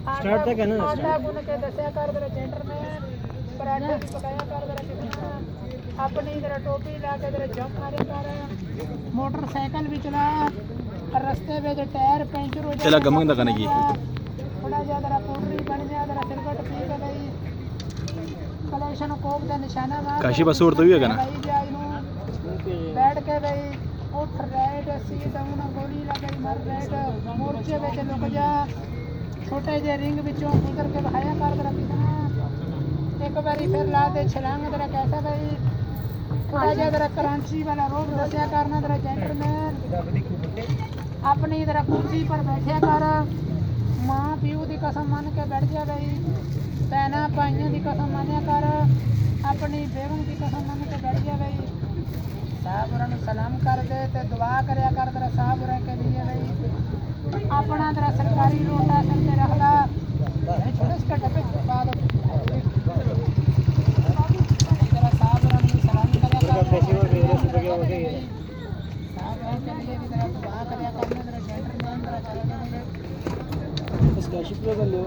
start तक है ना आटा गुन के दसिया कर तेरा जेंटर में पराठे भी पकाया कर तेरा कितना अपनी तेरा टोपी ला के तेरा जंप मारे कर मोटरसाइकिल भी चला रस्ते में जो टायर पंचर हो चला गमंग दा कने की थोड़ा ज्यादा तेरा पोटरी बन गया तेरा सिरकट पी के भाई कलेक्शन कोप का निशाना मार काशी बस उड़ता भी है ना बैठ के भाई उठ राइट सीट डाउन गोली लगे मर राइट मोर्चे में लुक जा छोटे जे रिंग विचों गुजर के बहाया कर तेरा कितना एक बारी फिर ला दे छलांग तेरा कैसा भाई थोड़ा जा तेरा कराची वाला रोड दसिया करना तेरा जेंटलमैन अपनी तेरा कुर्सी पर बैठा कर माँ प्यू की कसम मान के बैठ जा भाई भैना भाइयों की कसम मानिया कर अपनी बेगम की कसम मान के बैठ जा भाई साहब सलाम कर दे तो दुआ करया कर तेरा साहब के लिए भाई अपना तेरा सरकारी रोटा सिर पे रख ला छोटे इसके डब्बे बाद तेरा साहब सलाम करया कर साहब के लिए भी तेरा दुआ करया करना तेरा जेंटलमैन तेरा चला इसका शिप कर लो